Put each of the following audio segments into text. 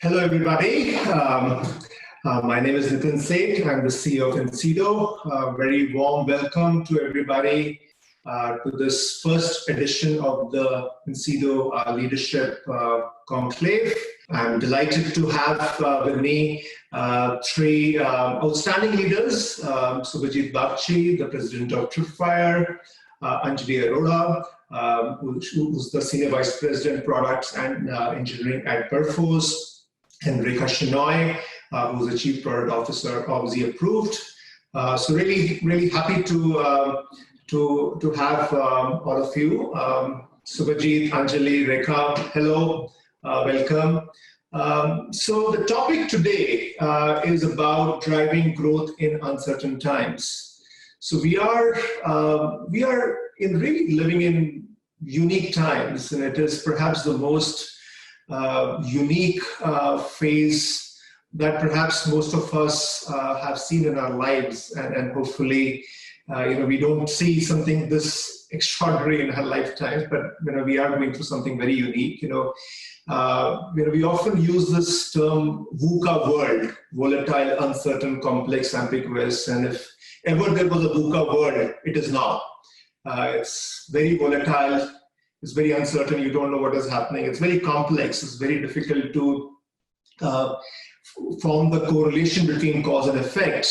Hello, everybody. My name is Nitin Seth. I'm the CEO of Incido. Very warm welcome to everybody to this first edition of the Incido Leadership Conclave. I'm delighted to have with me three outstanding leaders, Subhajit Bagchi, the president of Tripwire, Anjali Arora, who's the Senior Vice President, Products and Engineering at Perforce, and Rekha Shenoy, who's the Chief Product Officer of Z Approved. So really happy to have all of you. Subhajit, Anjali, Rekha, hello, welcome. So the topic today is about driving growth in uncertain times. So we are really living in unique times, and it is perhaps the most unique phase that perhaps most of us have seen in our lives, and hopefully, we don't see something this extraordinary in our lifetimes, but we are going through something very unique. We often use this term VUCA world: volatile, uncertain, complex, ambiguous. And if ever there was a VUCA world, it is now. It's very volatile. It's very uncertain. You don't know what is happening. It's very complex. It's very difficult to form the correlation between cause and effect.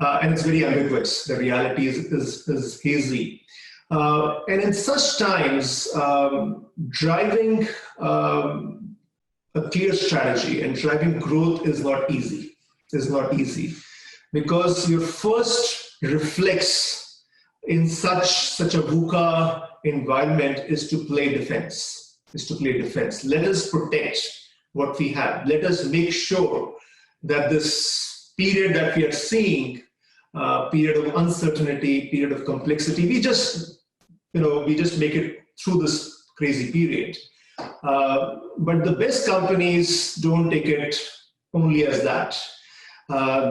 And it's very ambiguous. The reality is hazy. And in such times, driving a clear strategy and driving growth is not easy. It's not easy because your first reflex in such a VUCA environment is to play defense. Let us protect what we have. Let us make sure that this period that we are seeing, period of uncertainty, period of complexity, we just make it through this crazy period. But the best companies don't take it only as that.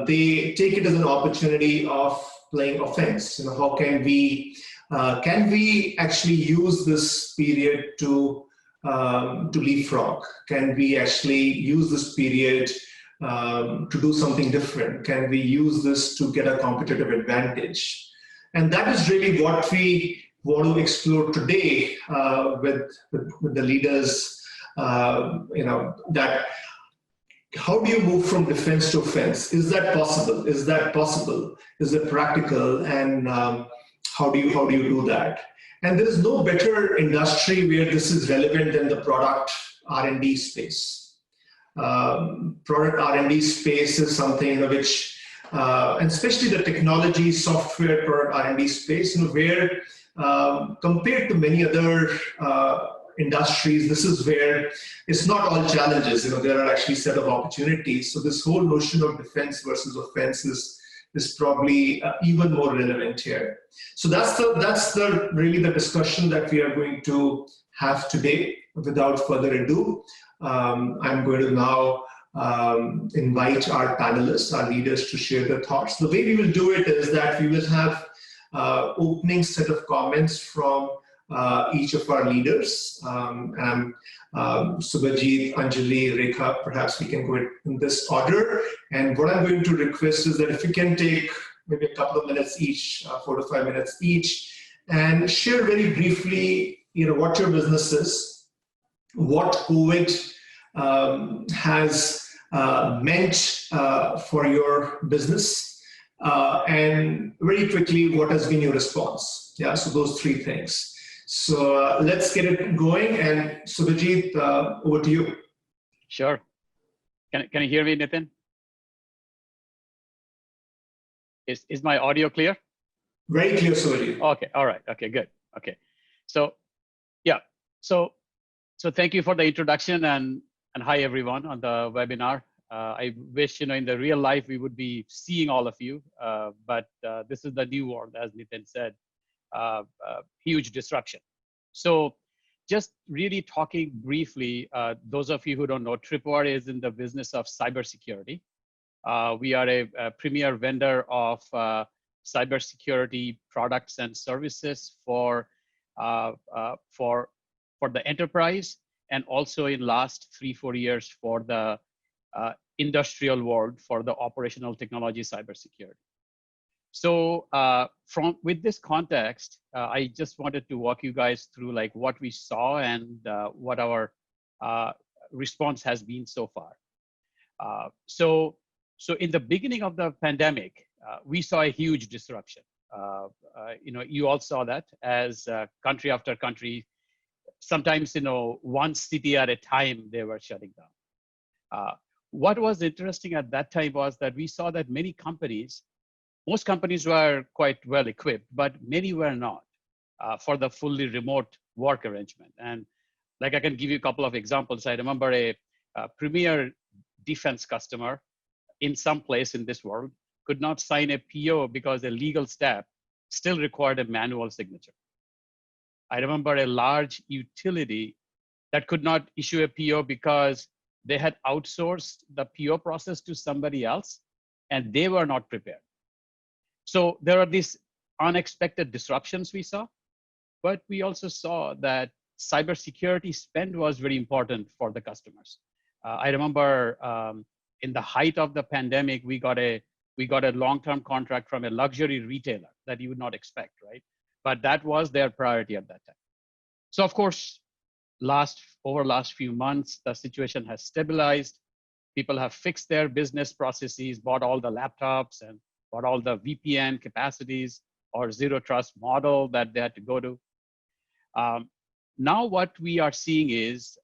They take it as an opportunity of playing offense. How can we actually use this period to leapfrog? Can we actually use this period to do something different? Can we use this to get a competitive advantage? And that is really what we want to explore today with the leaders. That how do you move from defense to offense? Is that possible? Is it practical? And how do you do that? And there is no better industry where this is relevant than the product R&D space. Product R&D space is something which, and especially the technology, software, product R&D space, where compared to many other industries, this is where it's not all challenges. There are actually set of opportunities. So this whole notion of defense versus offense is probably even more relevant here. So that's really the discussion that we are going to have today. Without further ado, I'm going to now invite our panelists, our leaders, to share their thoughts. The way we will do it is that we will have opening set of comments from each of our leaders. Subhajit, Anjali, Rekha, perhaps we can go in this order. And what I'm going to request is that if you can take maybe a couple of minutes each, 4 to 5 minutes each, and share very briefly, what your business is, what COVID has meant for your business, and very quickly, what has been your response? Yeah, so those three things. So let's get it going. And Subhajit, over to you. Sure. Can you hear me, Nitin? Is my audio clear? Very clear, Subhajit. Okay. All right. Okay. Good. Okay. So yeah. So thank you for the introduction and hi everyone on the webinar. I wish in the real life we would be seeing all of you, but this is the new world, as Nitin said. Huge disruption. So just really talking briefly, those of you who don't know, Tripwire is in the business of cybersecurity. We are a premier vendor of cybersecurity products and services for the enterprise, and also in last 3-4 years for the industrial world for the operational technology cybersecurity. So with this context, I just wanted to walk you guys through like what we saw and what our response has been so far. So in the beginning of the pandemic, we saw a huge disruption. You all saw that as country after country, sometimes, one city at a time, they were shutting down. What was interesting at that time was that we saw that most companies were quite well equipped, but many were not for the fully remote work arrangement. And like I can give you a couple of examples. I remember a premier defense customer in some place in this world could not sign a PO because the legal step still required a manual signature. I remember a large utility that could not issue a PO because they had outsourced the PO process to somebody else and they were not prepared. So there are these unexpected disruptions we saw, but we also saw that cybersecurity spend was very important for the customers. I remember in the height of the pandemic, we got a long-term contract from a luxury retailer that you would not expect, right? But that was their priority at that time. So of course, over last few months, the situation has stabilized. People have fixed their business processes, bought all the laptops and bought all the VPN capacities or zero trust model that they had to go to. Now what we are seeing is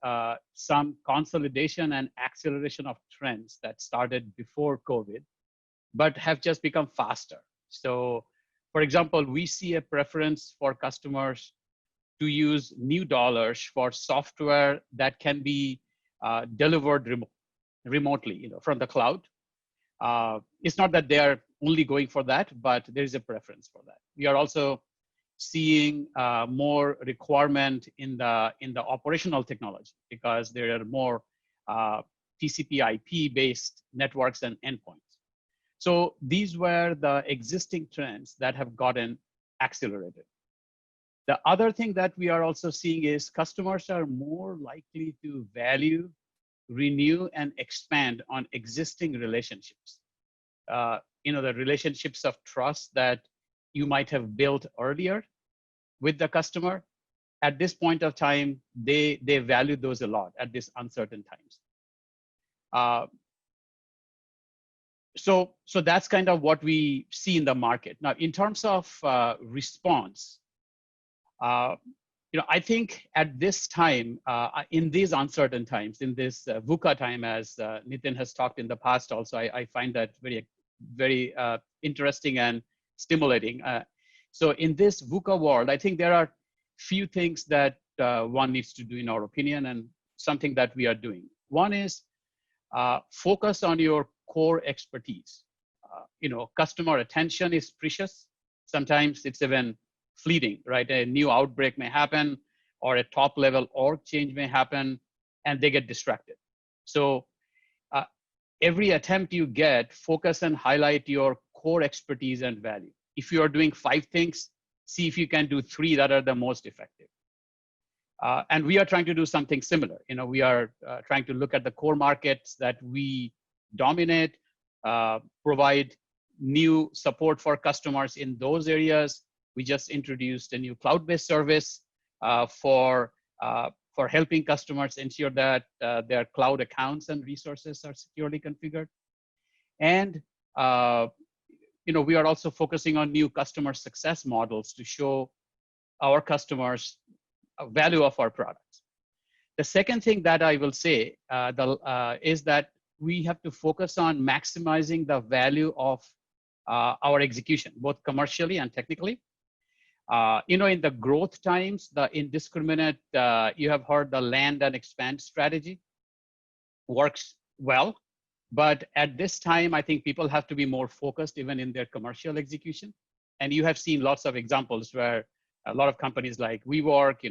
some consolidation and acceleration of trends that started before COVID, but have just become faster. So for example, we see a preference for customers to use new dollars for software that can be delivered remotely, from the cloud. It's not that they are only going for that, but there is a preference for that. We are also seeing more requirement in the operational technology because there are more TCP/IP based networks and endpoints. So these were the existing trends that have gotten accelerated. The other thing that we are also seeing is customers are more likely to value, renew, and expand on existing relationships. The relationships of trust that you might have built earlier with the customer. At this point of time, they value those a lot at this uncertain times. So that's kind of what we see in the market. Now, in terms of response, I think at this time, in these uncertain times, in this VUCA time, as Nitin has talked in the past also, I find that very, very interesting and stimulating. So in this VUCA world, I think there are few things that one needs to do in our opinion, and something that we are doing. One is focus on your core expertise. Customer attention is precious. Sometimes it's even fleeting, right? A new outbreak may happen, or a top level org change may happen, and they get distracted. So every attempt you get, focus and highlight your core expertise and value. If you are doing 5 things, see if you can do 3 that are the most effective. And we are trying to do something similar. We are trying to look at the core markets that we dominate, provide new support for customers in those areas. We just introduced a new cloud-based service for helping customers ensure that their cloud accounts and resources are securely configured. And we are also focusing on new customer success models to show our customers value of our products. The second thing that I will say is that we have to focus on maximizing the value of our execution, both commercially and technically. In the growth times, the indiscriminate, you have heard the land and expand strategy works well. But at this time, I think people have to be more focused even in their commercial execution. And you have seen lots of examples where a lot of companies like WeWork,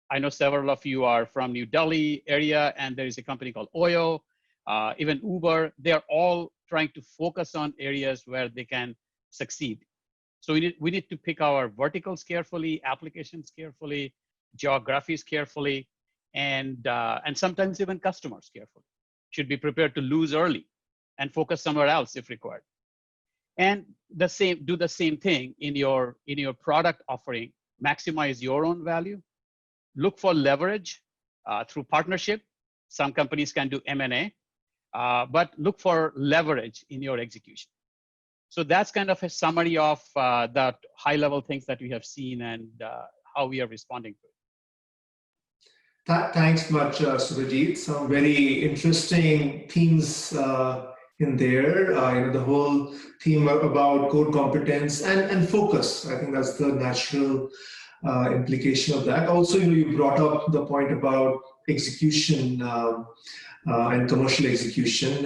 I know several of you are from New Delhi area, and there is a company called Oyo, even Uber. They're all trying to focus on areas where they can succeed. So we need to pick our verticals carefully, applications carefully, geographies carefully, and sometimes even customers carefully. should be prepared to lose early and focus somewhere else if required. And do the same thing in your product offering. Maximize your own value. Look for leverage through partnership. Some companies can do M&A, but look for leverage in your execution. So that's kind of a summary of the high-level things that we have seen and how we are responding to it. Thanks much, Subhajit. Some very interesting themes in there. The whole theme about core competence and focus. I think that's the natural implication of that. Also, you brought up the point about execution and commercial execution.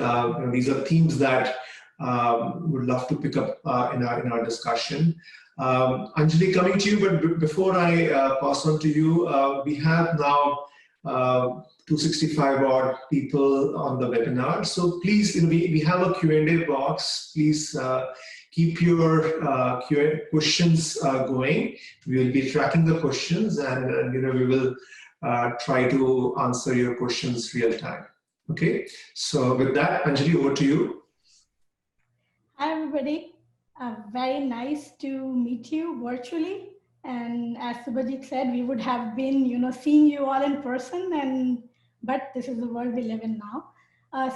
These are themes that would love to pick up in our discussion. Anjali, coming to you, but before I pass on to you, we have now 265 odd people on the webinar. So please, we have a Q&A box. Please keep your questions going. We will be tracking the questions, and we will try to answer your questions real time. Okay. So with that, Anjali, over to you. Hi, everybody. Very nice to meet you virtually. And as Subhajit said, we would have been, seeing you all in person, but this is the world we live in now.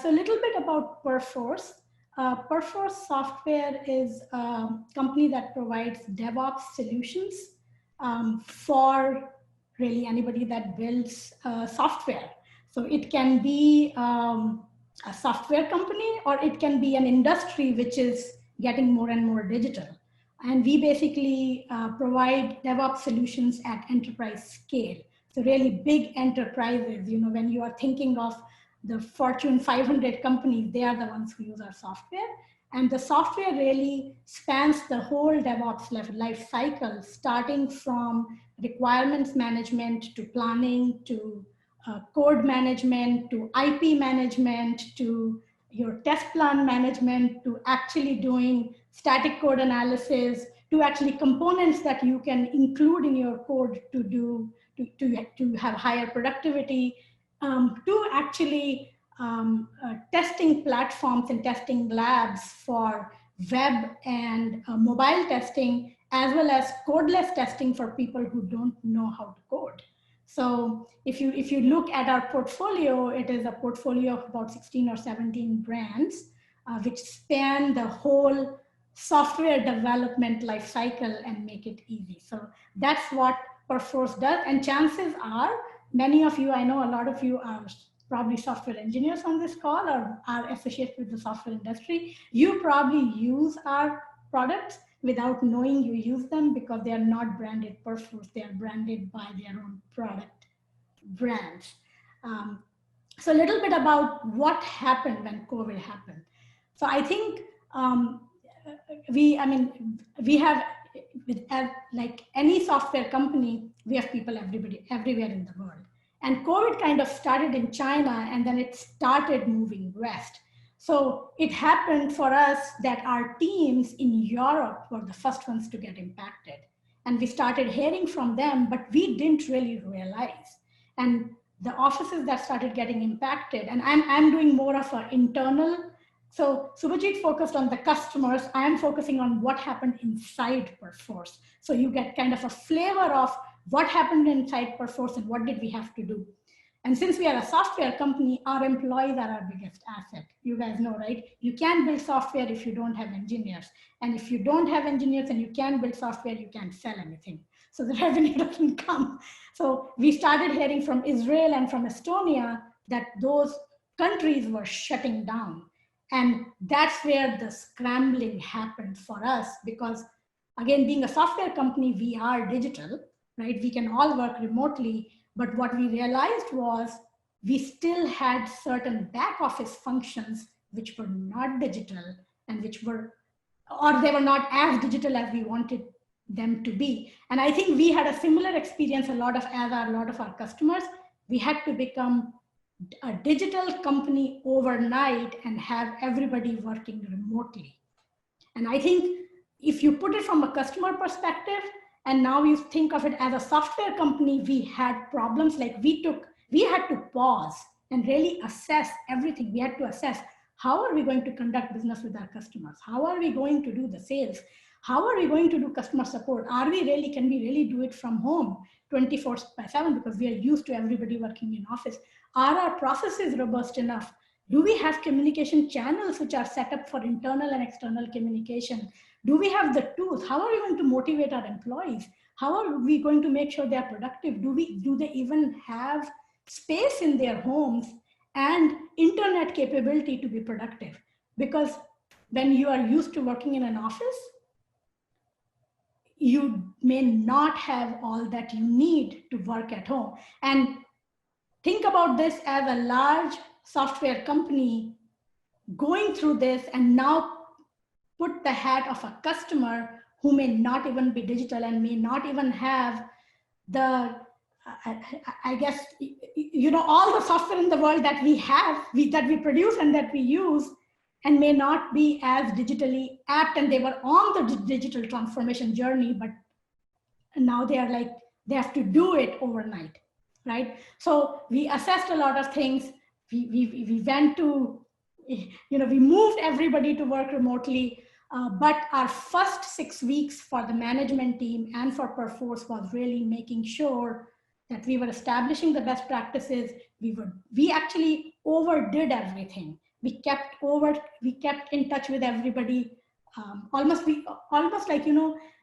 So a little bit about Perforce. Perforce Software is a company that provides DevOps solutions for really anybody that builds software. So it can be a software company, or it can be an industry which is getting more and more digital. And we basically provide DevOps solutions at enterprise scale. So really big enterprises, when you are thinking of the Fortune 500 companies, they are the ones who use our software. And the software really spans the whole DevOps life cycle, starting from requirements management to planning to code management to IP management to your test plan management to actually doing static code analysis to actually components that you can include in your code to have higher productivity, to actually testing platforms and testing labs for web and mobile testing, as well as codeless testing for people who don't know how to code. So if you look at our portfolio, it is a portfolio of about 16 or 17 brands, which span the whole software development life cycle and make it easy. So that's what Perforce does. And chances are, many of you, I know a lot of you are probably software engineers on this call or are associated with the software industry. You probably use our products without knowing you use them because they are not branded Perforce. They are branded by their own product brands. So a little bit about what happened when COVID happened. So I think we have, like any software company, we have people everywhere in the world. And COVID kind of started in China, and then it started moving west. So it happened for us that our teams in Europe were the first ones to get impacted. And we started hearing from them, but we didn't really realize. And the offices that started getting impacted, and I'm doing more of an internal. So Subhajit focused on the customers. I am focusing on what happened inside Perforce. So you get kind of a flavor of what happened inside Perforce and what did we have to do. And since we are a software company, our employees are our biggest asset. You guys know, right? You can't build software if you don't have engineers. And if you don't have engineers and you can't build software, you can't sell anything. So the revenue doesn't come. So we started hearing from Israel and from Estonia that those countries were shutting down. And that's where the scrambling happened for us, because again, being a software company, we are digital, right? We can all work remotely. But what we realized was we still had certain back office functions which were not digital and they were not as digital as we wanted them to be. And I think we had a similar experience as a lot of our customers. We had to become a digital company overnight and have everybody working remotely. And I think if you put it from a customer perspective, and now you think of it as a software company, we had problems like we had to pause and really assess everything. We had to assess, how are we going to conduct business with our customers? How are we going to do the sales? How are we going to do customer support? Can we really do it from home 24/7 because we are used to everybody working in office? Are our processes robust enough? Do we have communication channels which are set up for internal and external communication? Do we have the tools? How are we going to motivate our employees? How are we going to make sure they are productive? Do they even have space in their homes and internet capability to be productive? Because when you are used to working in an office, you may not have all that you need to work at home. And think about this as a large software company going through this, and now put the hat of a customer who may not even be digital and may not even have the, I guess, all the software in the world that we have, that we produce and that we use, and may not be as digitally apt, and they were on the digital transformation journey, but now they are like, they have to do it overnight, right? So we assessed a lot of things. We went to, we moved everybody to work remotely, but our first 6 weeks for the management team and for Perforce was really making sure that we were establishing the best practices. We actually overdid everything. We kept in touch with everybody, almost like,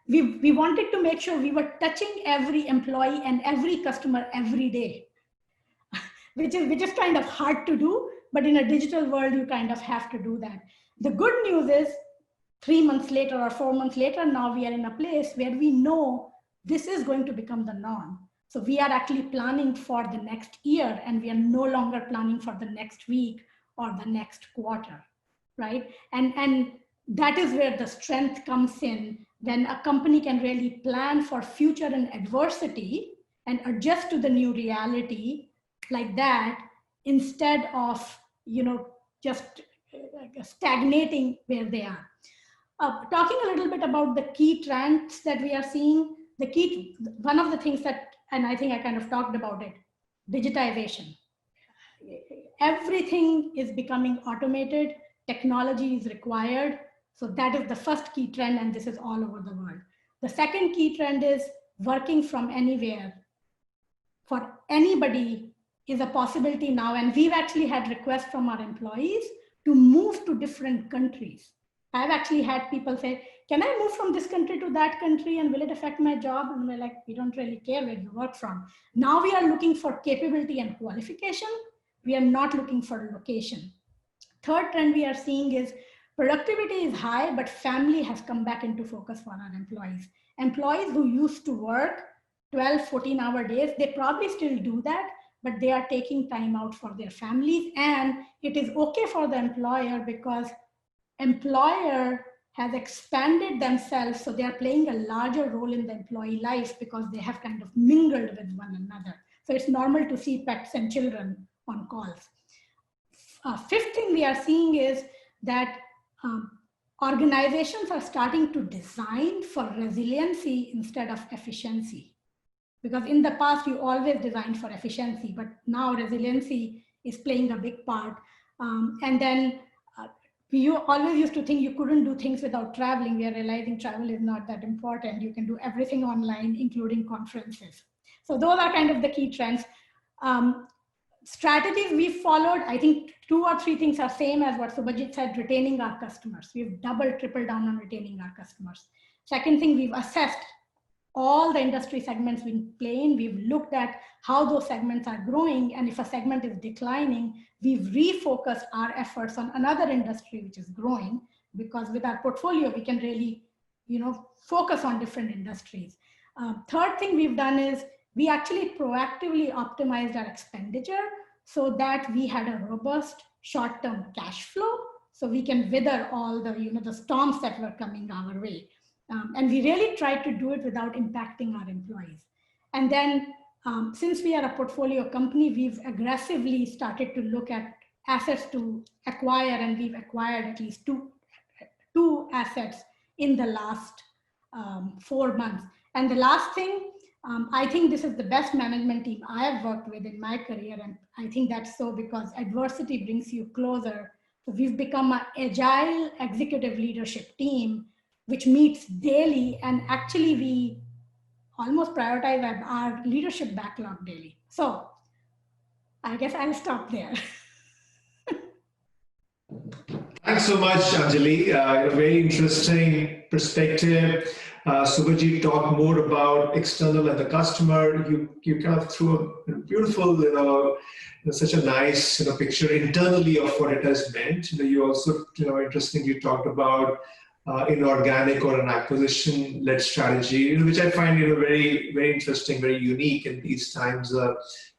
we wanted to make sure we were touching every employee and every customer every day, which is kind of hard to do, but in a digital world, you kind of have to do that. The good news is 3 months later or 4 months later, now we are in a place where we know this is going to become the norm. So we are actually planning for the next year, and we are no longer planning for the next week or the next quarter, right? And that is where the strength comes in, when a company can really plan for future and adversity and adjust to the new reality like that, instead of just stagnating where they are. Talking a little bit about the key trends that we are seeing, one of the things that, and I think I kind of talked about it, digitization. Everything is becoming automated, technology is required. So that is the first key trend, and this is all over the world. The second key trend is working from anywhere. For anybody is a possibility now, and we've actually had requests from our employees to move to different countries. I've actually had people say, can I move from this country to that country, and will it affect my job? And we're like, we don't really care where you work from. Now we are looking for capability and qualification. We are not looking for location. Third trend we are seeing is productivity is high, but family has come back into focus for our employees. Employees who used to work 12, 14-hour days, they probably still do that, but they are taking time out for their families. And it is okay for the employer, because employer has expanded themselves, so they are playing a larger role in the employee life because they have kind of mingled with one another. So it's normal to see pets and children on calls. Fifth thing we are seeing is that organizations are starting to design for resiliency instead of efficiency. Because in the past, you always designed for efficiency, but now resiliency is playing a big part. And then you always used to think you couldn't do things without traveling. We are realizing travel is not that important. You can do everything online, including conferences. So those are kind of the key trends. Strategies we followed, I think 2 or 3 things are same as what Subhajit said, retaining our customers. We've doubled, tripled down on retaining our customers. Second thing, we've assessed all the industry segments we play in. We've looked at how those segments are growing, and if a segment is declining, we've refocused our efforts on another industry which is growing, because with our portfolio, we can really, focus on different industries. Third thing we've done is we actually proactively optimized our expenditure so that we had a robust short-term cash flow, so we can weather all the, the storms that were coming our way. And we really tried to do it without impacting our employees. And then since we are a portfolio company, we've aggressively started to look at assets to acquire, and we've acquired at least two assets in the last 4 months. And the last thing, I think this is the best management team I have worked with in my career. And I think that's so because adversity brings you closer. So we've become an agile executive leadership team, which meets daily. And actually, we almost prioritize our leadership backlog daily. So I guess I'll stop there. Thanks so much, Anjali. A very interesting perspective. Subhajit talked more about external and the customer. You kind of threw a beautiful, such a nice picture internally of what it has meant. You also, interestingly talked about inorganic or an acquisition-led strategy, which I find very, very interesting, very unique in these times.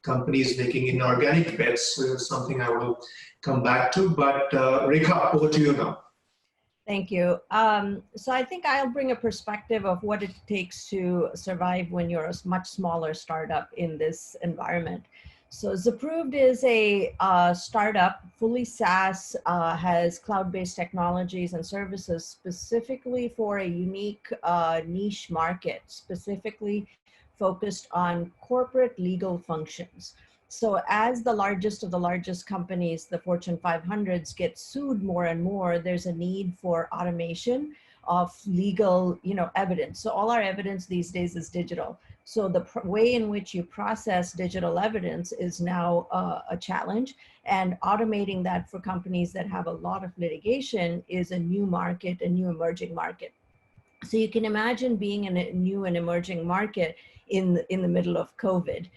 Companies making inorganic bets. So it's something I want to come back to. But Rekha, over to you now. Thank you. So I think I'll bring a perspective of what it takes to survive when you're a much smaller startup in this environment. So Zapproved is a startup, fully SaaS, has cloud-based technologies and services specifically for a unique niche market, specifically focused on corporate legal functions. So as the largest of the largest companies, the Fortune 500s, get sued more and more, there's a need for automation of legal, evidence. So all our evidence these days is digital. So the way in which you process digital evidence is now a challenge, and automating that for companies that have a lot of litigation is a new market, a new emerging market. So you can imagine being in a new and emerging market in the middle of COVID.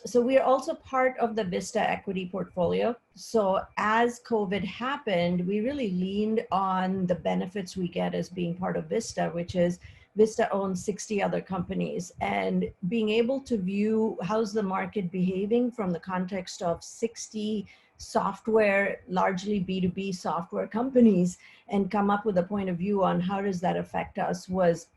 So we are also part of the Vista equity portfolio. So as COVID happened, we really leaned on the benefits we get as being part of Vista, which is Vista owns 60 other companies, and being able to view how's the market behaving from the context of 60 software, largely B2B software companies, and come up with a point of view on how does that affect us was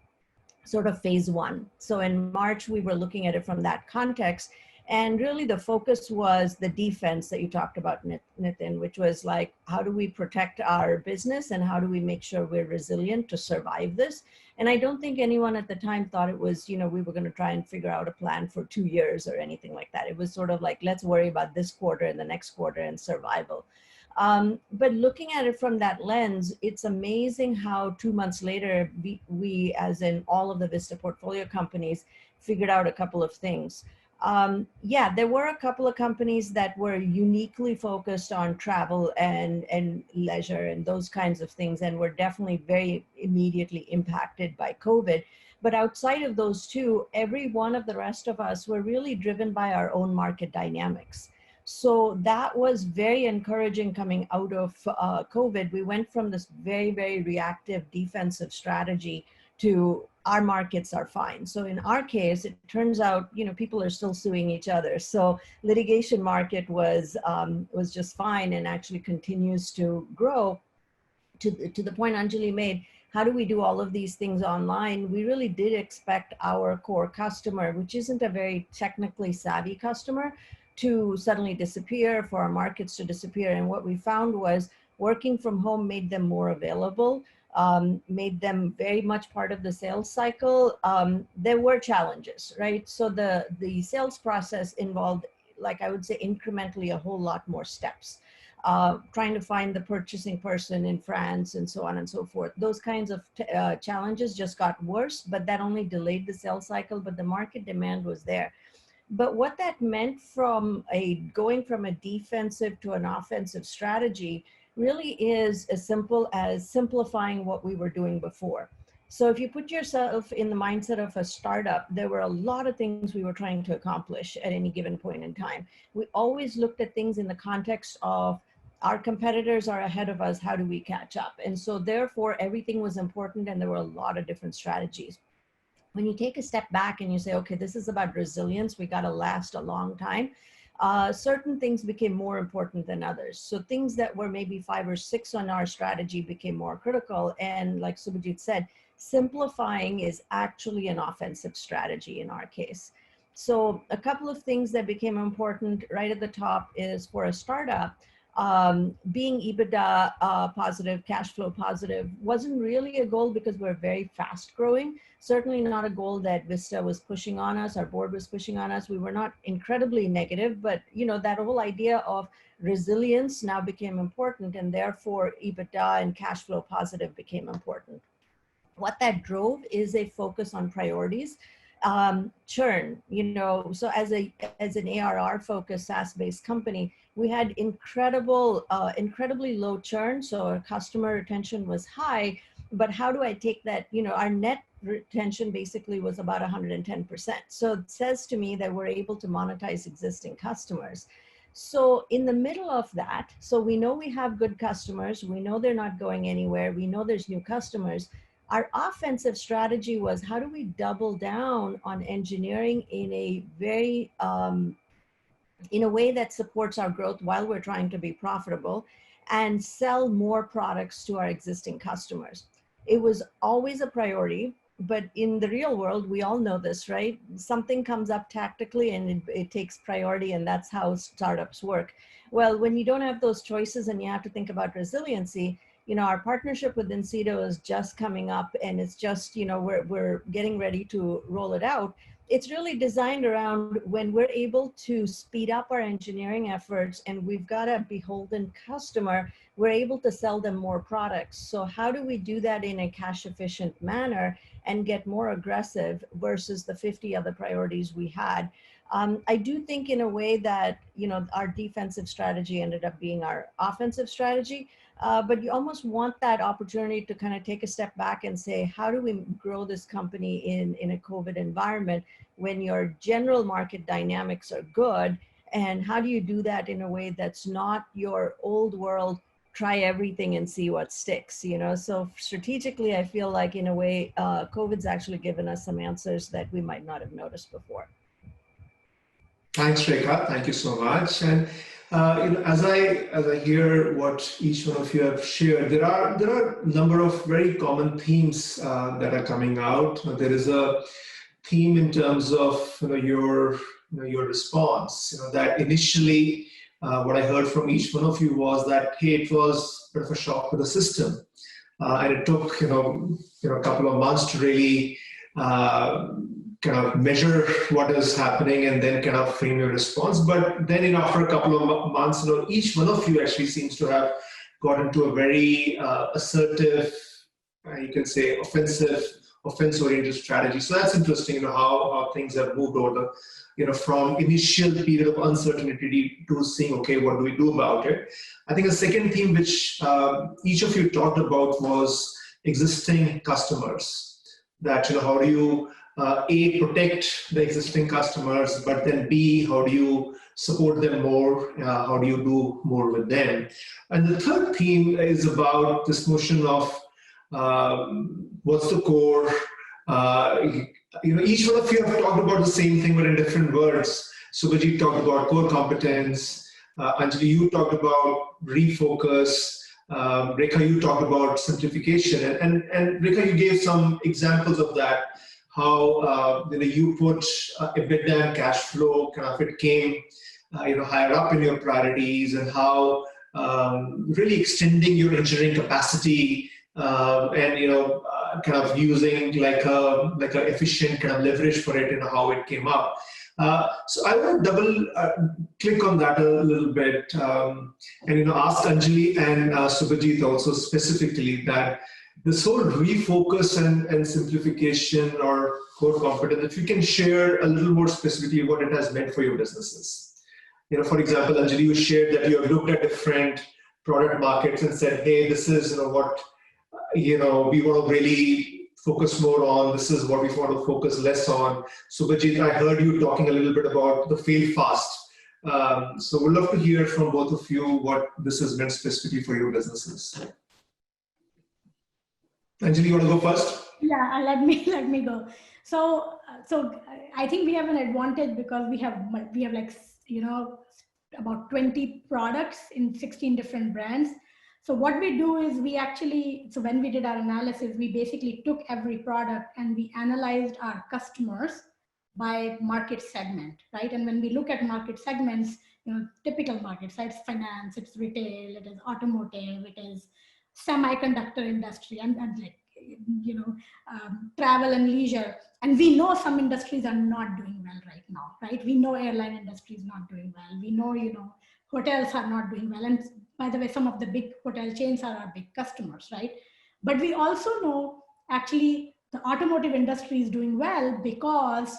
sort of phase one. So in March, we were looking at it from that context. And really the focus was the defense that you talked about, Nitin, which was like, how do we protect our business and how do we make sure we're resilient to survive this? And I don't think anyone at the time thought it was, we were going to try and figure out a plan for 2 years or anything like that. It was sort of like, let's worry about this quarter and the next quarter and survival. But looking at it from that lens, it's amazing how 2 months later, we, as in all of the Vista portfolio companies, figured out a couple of things. Yeah, there were a couple of companies that were uniquely focused on travel and leisure and those kinds of things, and were definitely very immediately impacted by COVID. But outside of those two, every one of the rest of us were really driven by our own market dynamics. So that was very encouraging coming out of COVID. We went from this very, very reactive defensive strategy to our markets are fine. So in our case, it turns out, people are still suing each other. So litigation market was just fine and actually continues to grow. To the point Anjali made, how do we do all of these things online? We really did expect our core customer, which isn't a very technically savvy customer, to suddenly disappear, for our markets to disappear. And what we found was working from home made them more available, made them very much part of the sales cycle. There were challenges, right? So the sales process involved, like I would say, incrementally a whole lot more steps. Trying to find the purchasing person in France and so on and so forth. Those kinds of challenges just got worse, but that only delayed the sales cycle, but the market demand was there. But what that meant from going from a defensive to an offensive strategy really is as simple as simplifying what we were doing before. So if you put yourself in the mindset of a startup, there were a lot of things we were trying to accomplish at any given point in time. We always looked at things in the context of our competitors are ahead of us, how do we catch up? And so therefore everything was important and there were a lot of different strategies. When you take a step back and you say, okay, this is about resilience, we got to last a long time. Certain things became more important than others. So things that were maybe 5 or 6 on our strategy became more critical. And like Subhajit said, simplifying is actually an offensive strategy in our case. So a couple of things that became important right at the top is, for a startup, being EBITDA positive, cash flow positive wasn't really a goal because we're very fast growing. Certainly not a goal that Vista was pushing on us, our board was pushing on us. We were not incredibly negative, but you know, that whole idea of resilience now became important, and therefore EBITDA and cash flow positive became important. What that drove is a focus on priorities. Churn, you know, so as an ARR focused SaaS-based company, we had incredibly low churn. So our customer retention was high, but how do I take that? You know, our net retention basically was about 110%. So it says to me that we're able to monetize existing customers. So in the middle of that, so we know we have good customers, we know they're not going anywhere, we know there's new customers. Our offensive strategy was, how do we double down on engineering in a very, in a way that supports our growth while we're trying to be profitable and sell more products to our existing customers. It was always a priority, but in the real world, we all know this, right? Something comes up tactically and it takes priority, and that's how startups work. Well, when you don't have those choices and you have to think about resiliency, you know, our partnership with Incedo is just coming up, and it's just, you know, we're getting ready to roll it out. It's really designed around when we're able to speed up our engineering efforts and we've got a beholden customer, we're able to sell them more products. So how do we do that in a cash efficient manner and get more aggressive versus the 50 other priorities we had? I do think in a way that, you know, our defensive strategy ended up being our offensive strategy. But you almost want that opportunity to kind of take a step back and say, how do we grow this company in a COVID environment when your general market dynamics are good? And how do you do that in a way that's not your old world, try everything and see what sticks, you know? So strategically, I feel like in a way, COVID's actually given us some answers that we might not have noticed before. Thanks, Rekha. Thank you so much. And you know, as I hear what each one of you have shared, there are a number of very common themes that are coming out. There is a theme in terms of your response. You know, that initially what I heard from each one of you was that, hey, it was a bit of a shock to the system, and it took a couple of months to really kind of measure what is happening and then kind of frame your response. But then after a couple of months, each one of you actually seems to have got into a very assertive, you can say offense-oriented strategy. So that's interesting, how things have moved over from initial period of uncertainty to seeing, okay, what do we do about it? I think a second theme which each of you talked about was existing customers. That, how do you A, protect the existing customers, but then B, how do you support them more? How do you do more with them? And the third theme is about this notion of what's the core? Each one of you have talked about the same thing, but in different words. Subhajit talked about core competence. Anjali, you talked about refocus. Rekha, you talked about simplification. And Rekha, you gave some examples of that. How you put EBITDA and cash flow, kind of it came higher up in your priorities, and how really extending your engineering capacity and kind of using like a efficient kind of leverage for it, and how it came up. So I want to double click on that a little bit and ask Anjali and Subhajit also specifically that this whole refocus and simplification or core competence, if you can share a little more specifically what it has meant for your businesses. For example, Anjali, you shared that you have looked at different product markets and said, hey, this is what we want to really focus more on. This is what we want to focus less on. Subhajit, I heard you talking a little bit about the fail fast. So we'd love to hear from both of you what this has meant specifically for your businesses. Anjali, you want to go first? Yeah, let me go. So I think we have an advantage because we have like about 20 products in 16 different brands. So what we do is when we did our analysis, we basically took every product and we analyzed our customers by market segment, right? And when we look at market segments, typical markets, right? It's finance, it's retail, it is automotive, it is semiconductor industry, and like, travel and leisure. And we know some industries are not doing well right now, right? We know airline industry is not doing well. We know, hotels are not doing well. And by the way, some of the big hotel chains are our big customers, right? But we also know actually the automotive industry is doing well because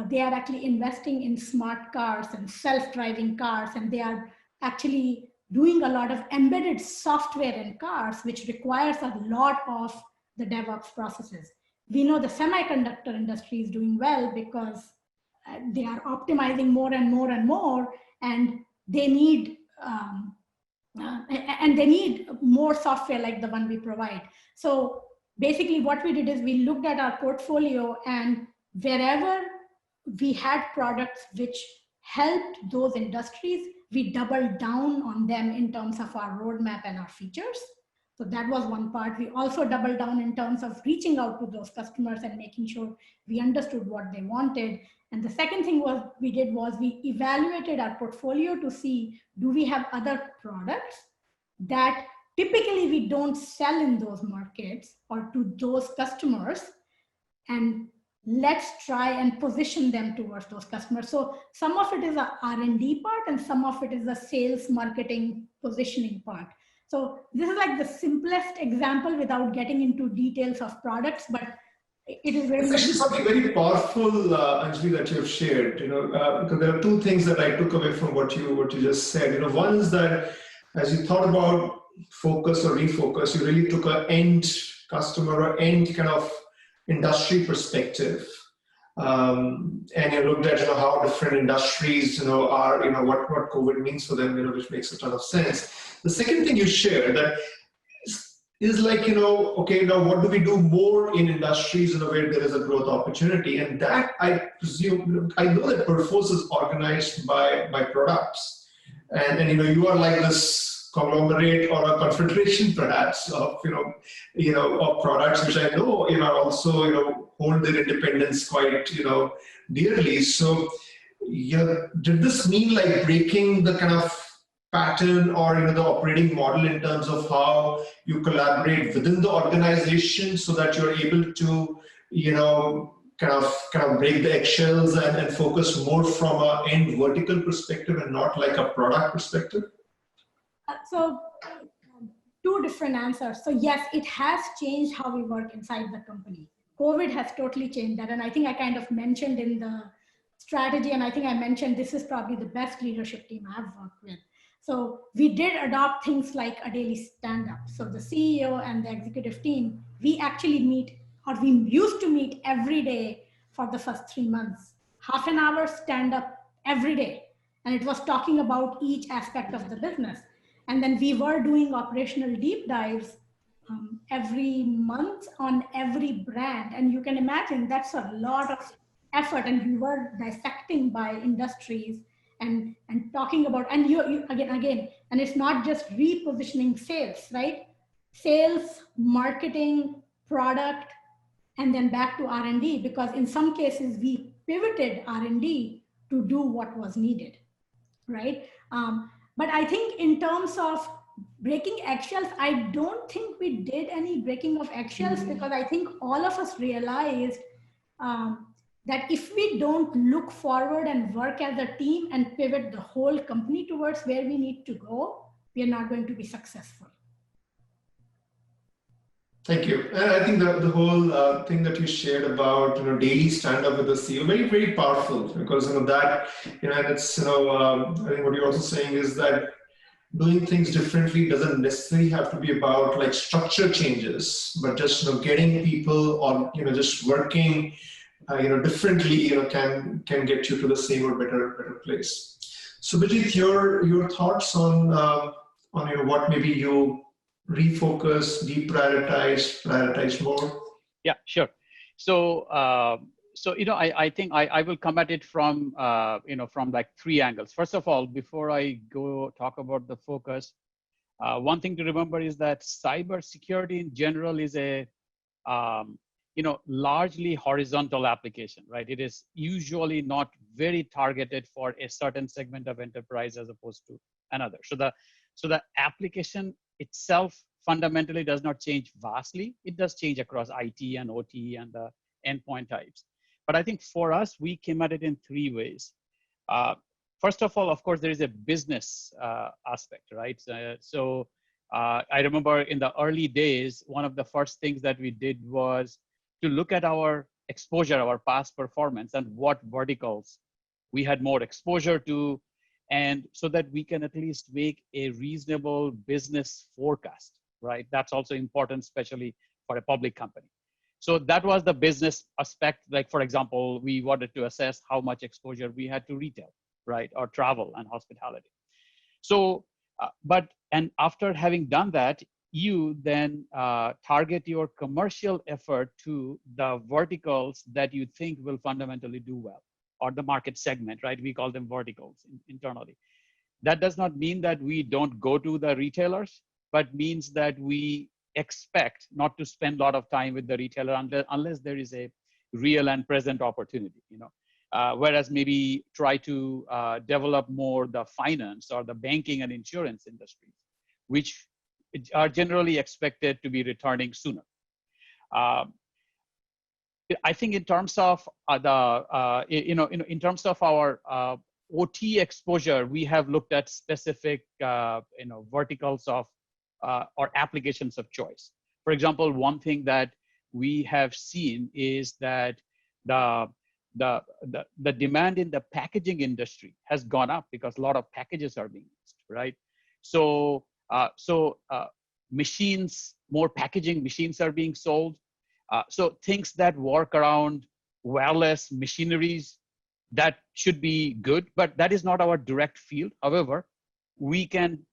they are actually investing in smart cars and self-driving cars, and they are actually doing a lot of embedded software in cars, which requires a lot of the DevOps processes. We know the semiconductor industry is doing well because they are optimizing more and more and more, and they need more software like the one we provide. So basically what we did is we looked at our portfolio, and wherever we had products which helped those industries, we doubled down on them in terms of our roadmap and our features. So that was one part. We also doubled down in terms of reaching out to those customers and making sure we understood what they wanted. And the second thing we did was we evaluated our portfolio to see, do we have other products that typically we don't sell in those markets or to those customers, and let's try and position them towards those customers. So some of it is a R&D part, and some of it is a sales, marketing, positioning part. So this is like the simplest example without getting into details of products, but it is very— It's actually something very powerful, Anjali, that you have shared. Because there are two things that I took away from what you just said. One is that as you thought about focus or refocus, you really took an end customer or end kind of industry perspective, and you looked at how different industries are, what COVID means for them, which makes a ton of sense. The second thing you shared that is like, okay, now what do we do more in industries where there is a growth opportunity? And that, I presume, I know that Perforce is organized by products, and you are like this conglomerate or a confederation perhaps of of products, which I know are also hold their independence quite dearly. So did this mean like breaking the kind of pattern or the operating model in terms of how you collaborate within the organization so that you're able to kind of break the eggshells and focus more from an end vertical perspective and not like a product perspective? So two different answers. So yes, it has changed how we work inside the company. COVID has totally changed that. And I think I kind of mentioned in the strategy, and I think I mentioned this is probably the best leadership team I've worked with. So we did adopt things like a daily stand-up. So the CEO and the executive team, we actually meet, or we used to meet every day for the first 3 months, half an hour stand-up every day. And it was talking about each aspect of the business. And then we were doing operational deep dives every month on every brand. And you can imagine that's a lot of effort. And we were dissecting by industries and talking about, and you again, and it's not just repositioning sales, right? Sales, marketing, product, and then back to R&D, because in some cases we pivoted R&D to do what was needed, right? But I think in terms of breaking eggshells, I don't think we did any breaking of eggshells, because I think all of us realized that if we don't look forward and work as a team and pivot the whole company towards where we need to go, we are not going to be successful. Thank you. And I think the whole thing that you shared about daily stand up with the CEO, very, very powerful, because that and it's I think what you're also saying is that doing things differently doesn't necessarily have to be about like structure changes, but just getting people on just working differently can get you to the same or better place. So Bijit, your thoughts on what maybe you refocus, deprioritize more? Yeah, sure. So, I think I will come at it from, from like 3 angles. First of all, before I go talk about the focus, one thing to remember is that cybersecurity in general is a, largely horizontal application, right? It is usually not very targeted for a certain segment of enterprise as opposed to another. So the application itself fundamentally does not change vastly. It does change across IT and OT and the endpoint types. But I think for us, we came at it in three ways. First of all, of course, there is a business aspect, right? I remember in the early days, one of the first things that we did was to look at our exposure, our past performance, and what verticals we had more exposure to, and so that we can at least make a reasonable business forecast, right? That's also important, especially for a public company. So that was the business aspect. Like, for example, we wanted to assess how much exposure we had to retail, right? Or travel and hospitality. So, and after having done that, you then target your commercial effort to the verticals that you think will fundamentally do well, or the market segment, right? We call them verticals internally. That does not mean that we don't go to the retailers, but means that we expect not to spend a lot of time with the retailer unless there is a real and present opportunity, you know. Whereas maybe try to develop more the finance or the banking and insurance industries, which are generally expected to be returning sooner. I think in terms of in terms of our OT exposure, we have looked at specific verticals of or applications of choice. For example, one thing that we have seen is that the demand in the packaging industry has gone up because a lot of packages are being used, right? So machines, more packaging machines are being sold. So things that work around wireless machineries, that should be good, but that is not our direct field. However, we can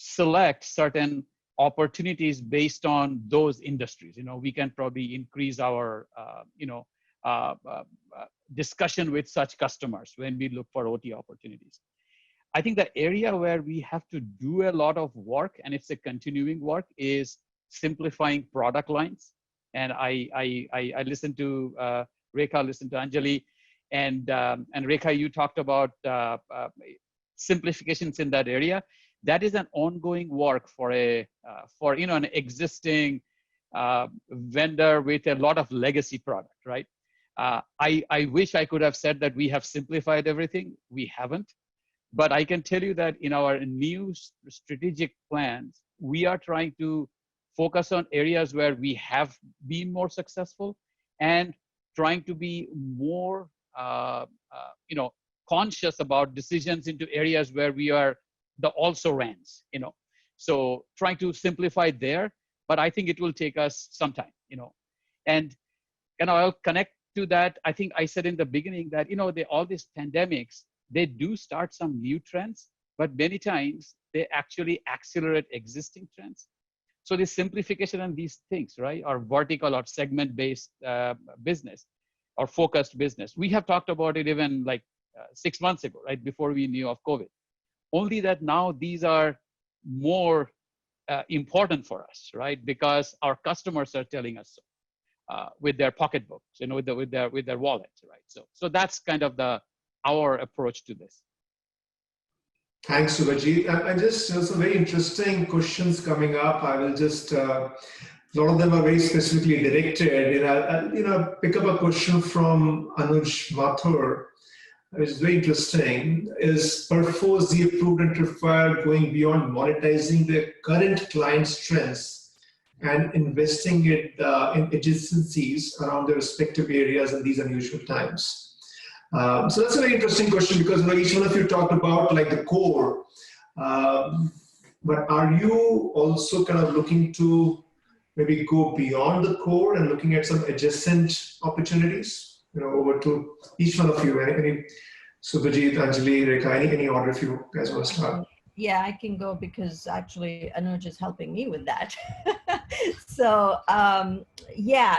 select certain opportunities based on those industries. You know, we can probably increase our discussion with such customers when we look for OT opportunities. I think the area where we have to do a lot of work, and it's a continuing work, is simplifying product lines. And I listened to Rekha, listened to Anjali, and Rekha, you talked about simplifications in that area. That is an ongoing work for an existing vendor with a lot of legacy product, right? I wish I could have said that we have simplified everything. We haven't. But I can tell you that in our new strategic plans, we are trying to focus on areas where we have been more successful and trying to be more conscious about decisions into areas where we are the also rans, So trying to simplify there, but I think it will take us some time, And I'll connect to that. I think I said in the beginning that, all these pandemics, they do start some new trends, but many times they actually accelerate existing trends. So this simplification and these things, right, are vertical or segment-based business or focused business. We have talked about it even like 6 months ago, right, before we knew of COVID. Only that now these are more important for us, right, because our customers are telling us so with their pocketbooks, with their wallets, right? So that's kind of our approach to this. Thanks, Subhajit. I just, some very interesting questions coming up. I will just, a lot of them are very specifically directed. I'll pick up a question from Anuj Mathur, which is very interesting. Is Perforce the approved enterprise going beyond monetizing their current client strengths and investing it in adjacencies around their respective areas in these unusual times? So that's a very interesting question because each one of you talked about like the core, but are you also kind of looking to maybe go beyond the core and looking at some adjacent opportunities? Over to each one of you. Any Subhajit, Anjali, Rekha, any order if you guys want to start? Yeah, I can go because actually Anuj is helping me with that. So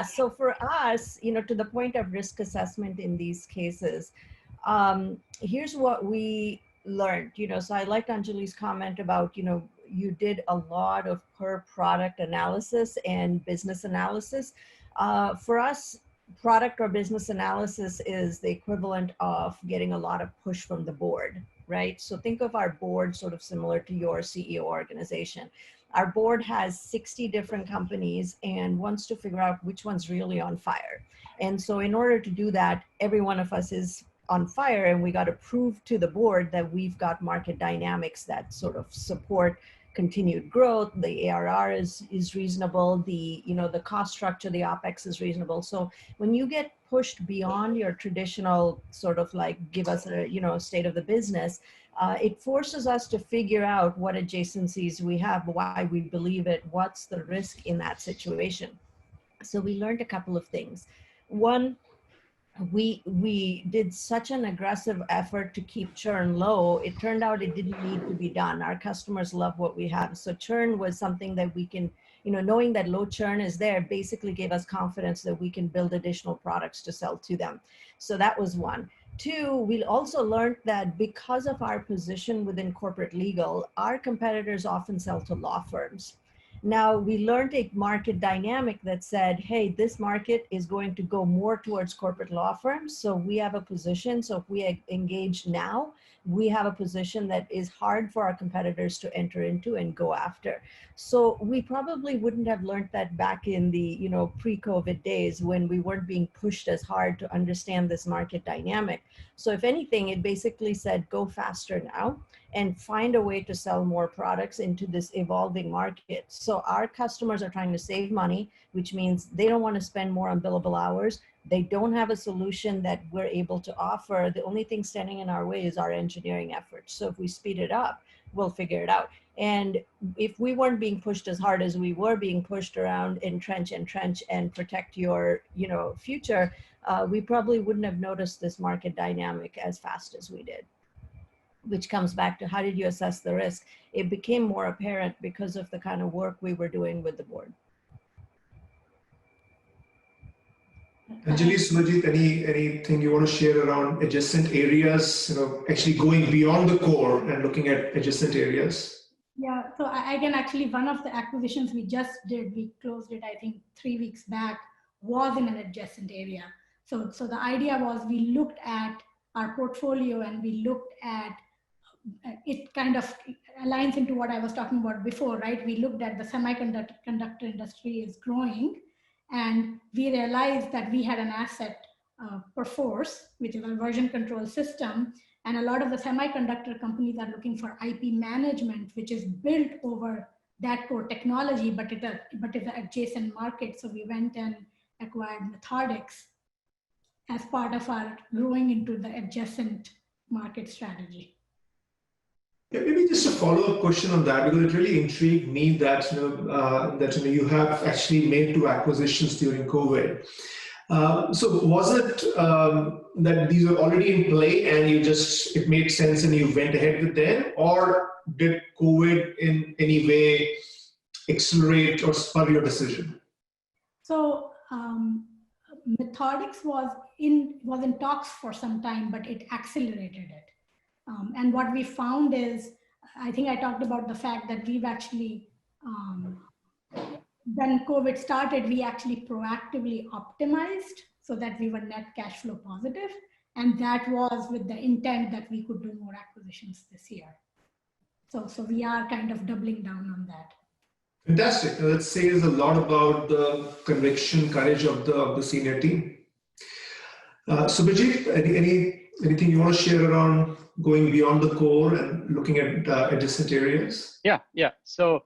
so for us, to the point of risk assessment in these cases, here's what we learned, so I liked Anjali's comment about, you did a lot of per product analysis and business analysis. For us, product or business analysis is the equivalent of getting a lot of push from the board, right? So think of our board sort of similar to your CEO organization. Our board has 60 different companies and wants to figure out which one's really on fire. And so in order to do that, every one of us is on fire, and we got to prove to the board that we've got market dynamics that sort of support continued growth. The ARR is reasonable. The, you know, the cost structure, the OpEx is reasonable. So when you get pushed beyond your traditional sort of like give us a, you know, state of the business, it forces us to figure out what adjacencies we have, why we believe it, what's the risk in that situation. So we learned a couple of things. One, we did such an aggressive effort to keep churn low. It turned out it didn't need to be done. Our customers love what we have. So churn was something that we can, you know, knowing that low churn is there basically gave us confidence that we can build additional products to sell to them. So that was one. Two, we also learned that because of our position within corporate legal, our competitors often sell to law firms. Now, we learned a market dynamic that said, hey, this market is going to go more towards corporate law firms. So we have a position. So if we engage now, we have a position that is hard for our competitors to enter into and go after. So we probably wouldn't have learned that back in the, you know, pre-COVID days when we weren't being pushed as hard to understand this market dynamic. So if anything, it basically said, go faster now and find a way to sell more products into this evolving market. So our customers are trying to save money, which means they don't want to spend more on billable hours. They don't have a solution that we're able to offer. The only thing standing in our way is our engineering efforts. So if we speed it up, we'll figure it out. And if we weren't being pushed as hard as we were being pushed around entrench and protect your, you know, future, we probably wouldn't have noticed this market dynamic as fast as we did. Which comes back to how did you assess the risk? It became more apparent because of the kind of work we were doing with the board. Anjali, Sumajit, anything you want to share around adjacent areas, you know, actually going beyond the core and looking at adjacent areas? Yeah, so I can actually, one of the acquisitions we just did, we closed it, I think 3 weeks back, was in an adjacent area. So the idea was we looked at our portfolio and we looked at, it kind of aligns into what I was talking about before, right? We looked at the semiconductor industry is growing, and we realized that we had an asset, Perforce, which is a version control system. And a lot of the semiconductor companies are looking for IP management, which is built over that core technology, but it's an adjacent market. So we went and acquired Methodics as part of our growing into the adjacent market strategy. Yeah, maybe just a follow-up question on that, because it really intrigued me that you have actually made 2 acquisitions during COVID. So was it that these were already in play and it made sense and you went ahead with them, or did COVID in any way accelerate or spur your decision? So Methodics was in talks for some time, but it accelerated it. And what we found is, I think I talked about the fact that we've actually, when COVID started, we actually proactively optimized so that we were net cash flow positive. And that was with the intent that we could do more acquisitions this year. So we are kind of doubling down on that. Fantastic. That says a lot about the conviction, courage of the senior team. Subhajit, anything you want to share around going beyond the core and looking at adjacent areas? Yeah. So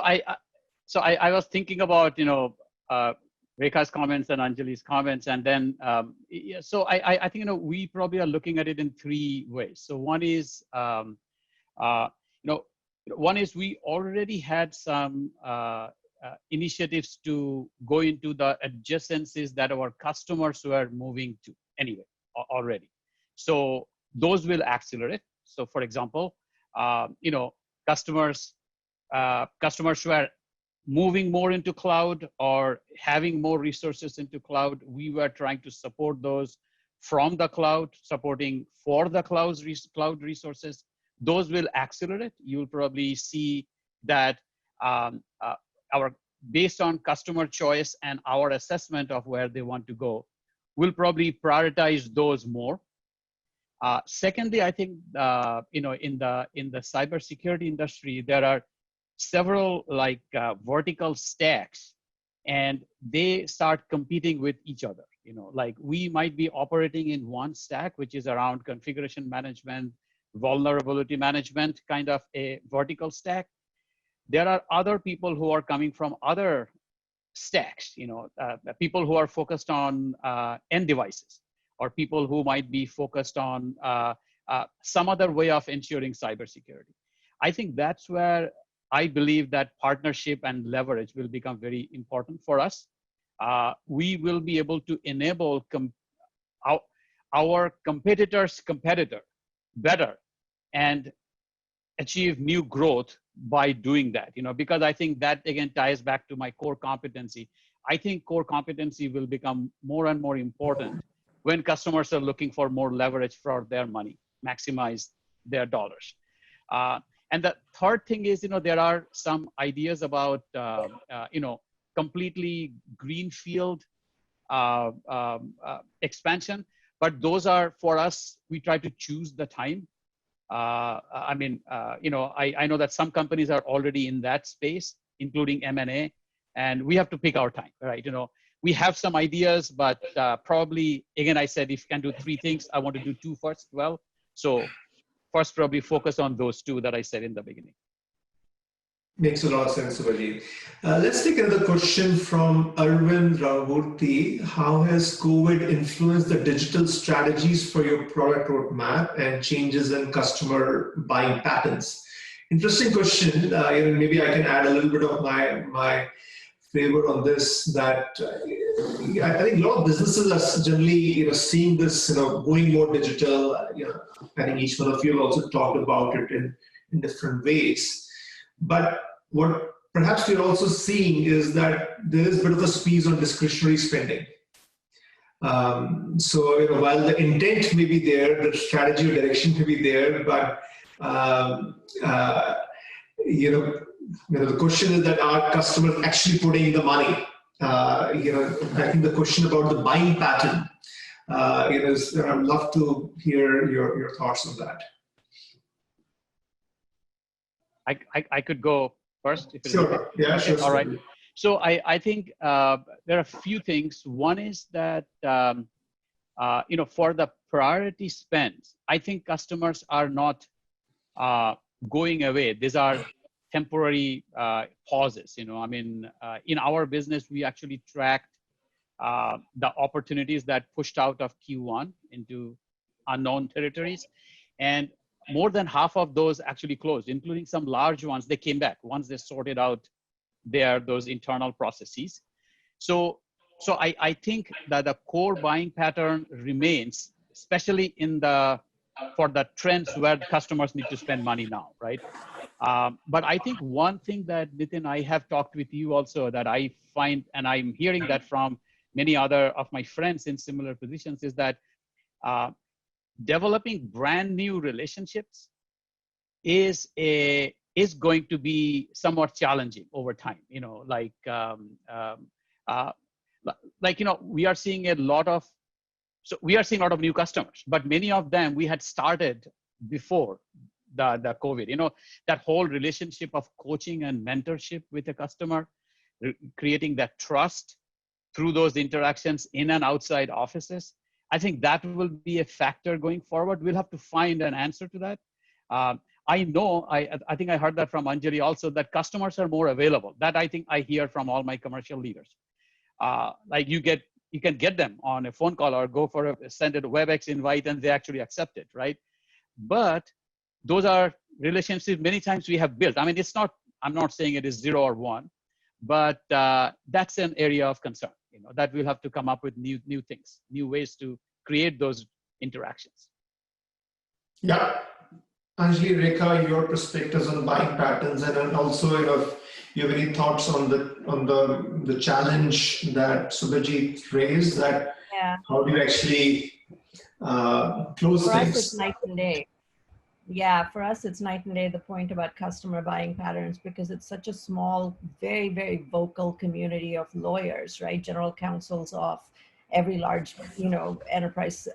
I was thinking about, you know, Rekha's comments and Anjali's comments, and then so I think, you know, we probably are looking at it in 3 ways. So one is we already had some initiatives to go into the adjacencies that our customers were moving to anyway already. So those will accelerate. So for example, you know, customers who are moving more into cloud or having more resources into cloud, we were trying to support those from the cloud, supporting for the cloud resources. Those will accelerate. You'll probably see that based on customer choice and our assessment of where they want to go, we'll probably prioritize those more. Secondly, I think in the cybersecurity industry, there are several vertical stacks, and they start competing with each other. Like we might be operating in one stack, which is around configuration management, vulnerability management, kind of a vertical stack. There are other people who are coming from other stacks, people who are focused on end devices, or people who might be focused on some other way of ensuring cybersecurity. I think that's where I believe that partnership and leverage will become very important for us. We will be able to enable our competitor's competitor better and achieve new growth by doing that, because I think that again ties back to my core competency. I think core competency will become more and more important when customers are looking for more leverage for their money, maximize their dollars. And the third thing is, there are some ideas about, completely greenfield expansion, but those are for us, we try to choose the time. I know that some companies are already in that space, including M&A, and we have to pick our time, right? We have some ideas, but probably, again, I said, if you can do 3 things, I want to do 2 first. Well, so first probably focus on those 2 that I said in the beginning. Makes a lot of sense, Subhajit. Let's take another question from Arvind Ramurthy. How has COVID influenced the digital strategies for your product roadmap and changes in customer buying patterns? Interesting question. Maybe I can add a little bit of my flavor on this. That I think a lot of businesses are generally seeing this going more digital. I think each one of you also talked about it in different ways. But what perhaps we're also seeing is that there is a bit of a squeeze on discretionary spending. So while the intent may be there, the strategy or direction may be there, but the question is that are customers actually putting the money? I think the question about the buying pattern is, I'd love to hear your thoughts on that. I could go first. If sure. Yeah, sure. All right. So I think there are a few things. One is that, for the priority spends, I think customers are not going away. These are temporary pauses. In our business, we actually tracked the opportunities that pushed out of Q1 into unknown territories. And more than half of those actually closed, including some large ones. They came back once they sorted out those internal processes. So I think that the core buying pattern remains, especially for the trends where customers need to spend money now, right? But I think one thing that Nitin, I have talked with you also that I find, and I'm hearing that from many other of my friends in similar positions, is that developing brand new relationships is going to be somewhat challenging over time. We are seeing a lot of new customers, but many of them we had started before the COVID. That whole relationship of coaching and mentorship with a customer, creating that trust through those interactions in and outside offices. I think that will be a factor going forward. We'll have to find an answer to that. I know, I think I heard that from Anjali also, that customers are more available. That I think I hear from all my commercial leaders. You can get them on a phone call or send a WebEx invite and they actually accept it, right? But those are relationships many times we have built. I'm not saying it is 0 or 1, but that's an area of concern. That we'll have to come up with new things, new ways to create those interactions. Yeah. Anjali, Rekha, your perspectives on buying patterns, and then also, you have any thoughts on the challenge that Subhajit raised, that how do you actually close for things? us, it's night and day. Yeah, for us, it's night and day, the point about customer buying patterns, because it's such a small, very, very vocal community of lawyers, right? General counsels of every large, enterprise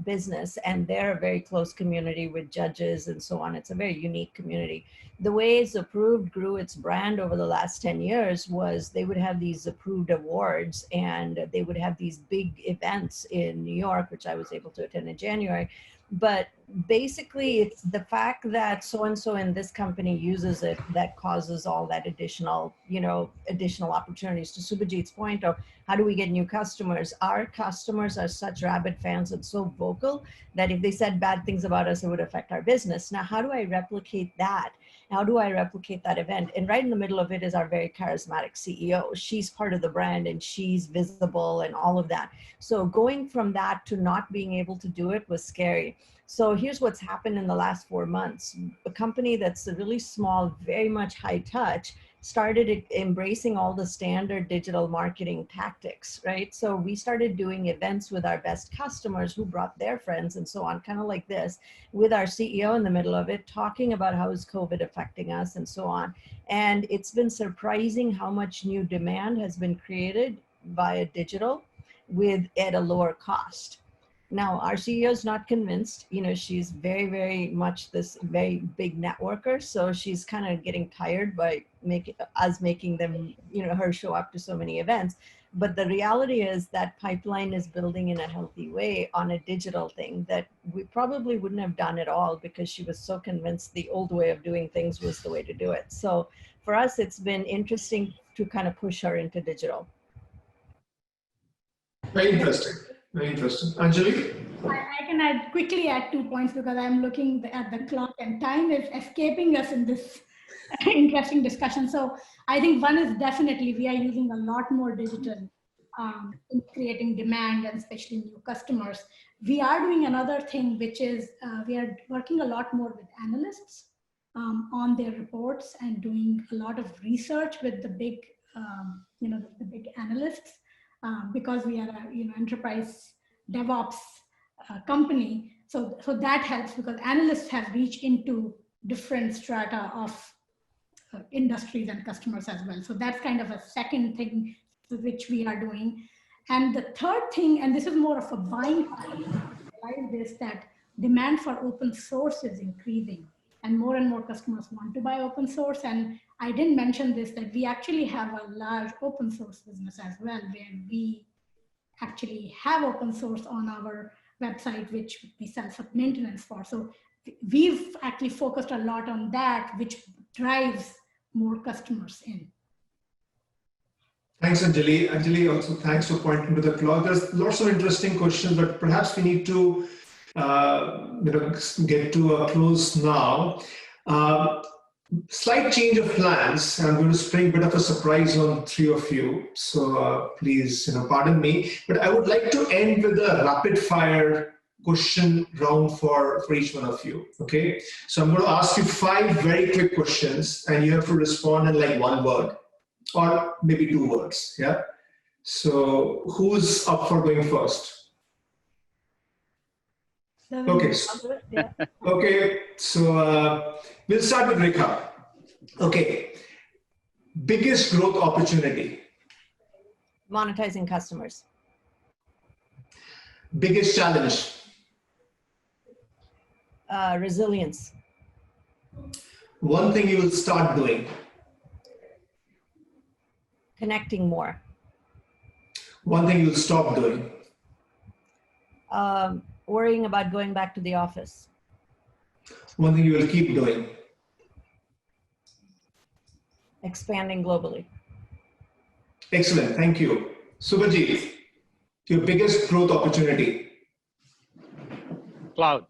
business, and they're a very close community with judges and so on. It's a very unique community. The way Zapproved grew its brand over the last 10 years was they would have these Zapproved awards, and they would have these big events in New York, which I was able to attend in January. But basically, it's the fact that so-and-so in this company uses it that causes all that additional opportunities. To Subhajit's point of how do we get new customers? Our customers are such rabid fans and so vocal that if they said bad things about us, it would affect our business. Now, how do I replicate that? How do I replicate that event? And right in the middle of it is our very charismatic CEO. She's part of the brand and she's visible and all of that. So going from that to not being able to do it was scary. So here's what's happened in the last 4 months. A company that's really small, very much high touch, started embracing all the standard digital marketing tactics, right? So we started doing events with our best customers who brought their friends and so on, kind of like this, with our CEO in the middle of it, talking about how is COVID affecting us and so on. And it's been surprising how much new demand has been created via digital at a lower cost. Now, our CEO is not convinced. She's very, very much this very big networker. So she's kind of getting tired by making them, her show up to so many events. But the reality is that pipeline is building in a healthy way on a digital thing that we probably wouldn't have done at all because she was so convinced the old way of doing things was the way to do it. So for us, it's been interesting to kind of push her into digital. Very interesting. Very interesting. Anjali? I can quickly add 2 points because I'm looking at the clock and time is escaping us in this interesting discussion. So I think one is definitely we are using a lot more digital in creating demand and especially new customers. We are doing another thing, which is we are working a lot more with analysts on their reports and doing a lot of research with the big, the big analysts. Because we are a enterprise DevOps company, so that helps because analysts have reached into different strata of industries and customers as well. So that's kind of a second thing which we are doing. And the third thing, and this is more of a buying side, is that demand for open source is increasing and more customers want to buy open source. And I didn't mention this, that we actually have a large open source business as well, where we actually have open source on our website, which we self-maintenance for. So we've actually focused a lot on that, which drives more customers in. Thanks, Anjali. Anjali, also thanks for pointing to the clock. There's lots of interesting questions, but perhaps we need to get to a close now. Slight change of plans. I'm going to spring a bit of a surprise on 3 of you. So please, pardon me. But I would like to end with a rapid fire question round for each one of you. Okay. So I'm going to ask you 5 very quick questions and you have to respond in like 1 word or maybe 2 words. Yeah. So who's up for going first? Okay. Okay. So we'll start with Rekha. Okay. Biggest growth opportunity. Monetizing customers. Biggest challenge. Resilience. One thing you will start doing. Connecting more. One thing you will stop doing. Worrying about going back to the office. One thing you will keep doing. Expanding globally. Excellent, thank you. Subhajit, your biggest growth opportunity. Cloud.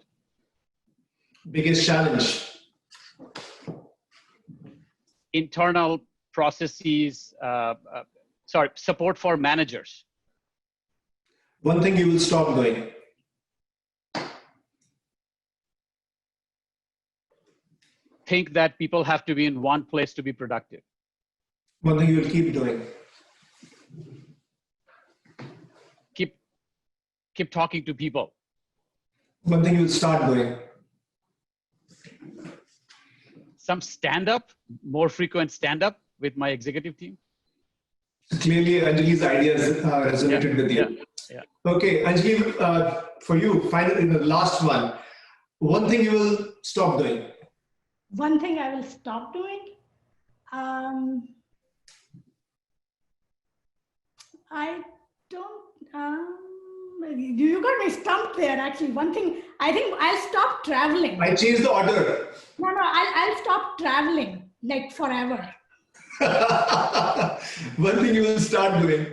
Biggest challenge. Internal processes, support for managers. One thing you will stop doing. Think that people have to be in one place to be productive. One thing you will keep doing. Keep talking to people. One thing you will start doing. Some stand-up, more frequent stand-up with my executive team. Clearly, Anjali's ideas resonated with you. Yeah. Okay, Anjali, for you, finally, the last one thing you will stop doing. One thing I will stop doing. I don't. You got me stumped there. Actually, one thing I think I'll stop traveling. I changed the order. No, I'll stop traveling like forever. One thing you will start doing.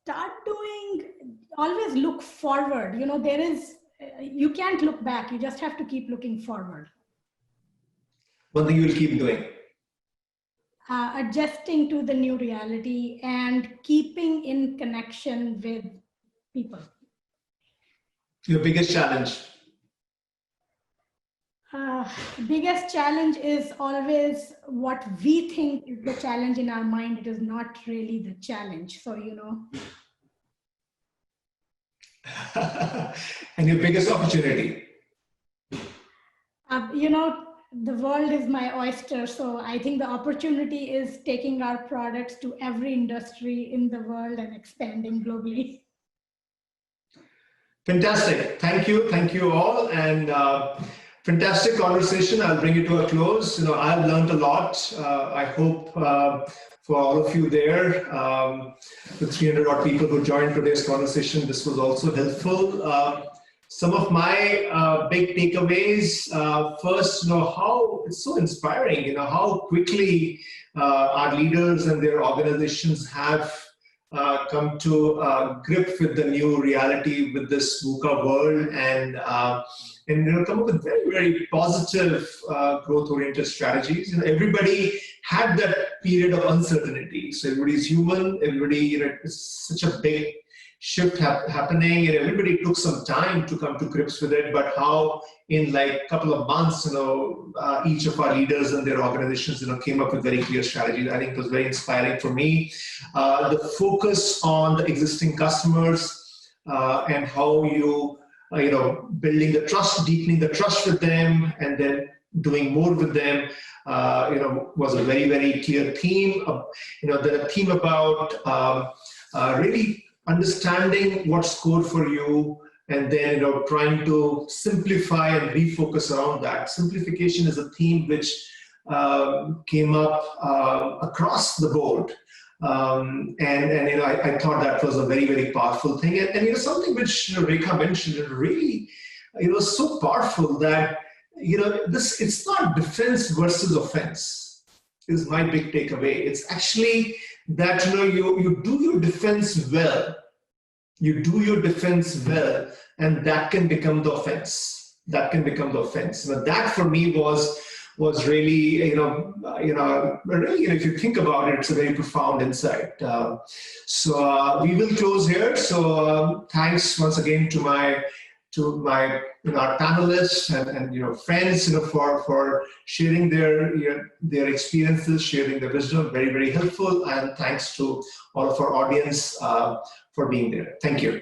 Start doing. Always look forward. You know, you can't look back. You just have to keep looking forward. One thing you will keep doing. Adjusting to the new reality and keeping in connection with people. Your biggest challenge. Biggest challenge is always what we think is the challenge in our mind. It is not really the challenge. So, you know. And your biggest opportunity. You know, the world is my oyster. So I think the opportunity is taking our products to every industry in the world and expanding globally. Fantastic. Thank you. Thank you all. And fantastic conversation. I'll bring it to a close. You know, I've learned a lot. I hope for all of you there, the 300 odd people who joined today's conversation, this was also helpful. Some of my big takeaways, first, you know, how it's so inspiring, you know, how quickly our leaders and their organizations have come to grip with the new reality with this VUCA world and you know, come up with very, very positive growth-oriented strategies. You know, everybody had that period of uncertainty. So everybody's human, everybody, you know, it's such a big shift happening, and everybody took some time to come to grips with it, but how in like a couple of months, you know, each of our leaders and their organizations, you know, came up with very clear strategies. I think it was very inspiring for me. The focus on the existing customers and how you know, building the trust, deepening the trust with them, and then doing more with them, you know, was a very, very clear theme. You know, the theme about really understanding what's core for you, and then, you know, trying to simplify and refocus around that. Simplification is a theme which came up across the board. And you know, I thought that was a very, very powerful thing. And you know, something which, you know, Rekha mentioned, really, you know, so powerful that, you know, it's not defense versus offense is my big takeaway. It's actually that, you know, you do your defense well. You do your defense well, and that can become the offense. That can become the offense. But that for me was really, you know, really, if you think about it, it's a very profound insight. So we will close here. So thanks once again to my you know, our panelists and you know, friends, you know, for sharing their experiences, sharing their wisdom. Very, very helpful. And thanks to all of our audience for being there. Thank you.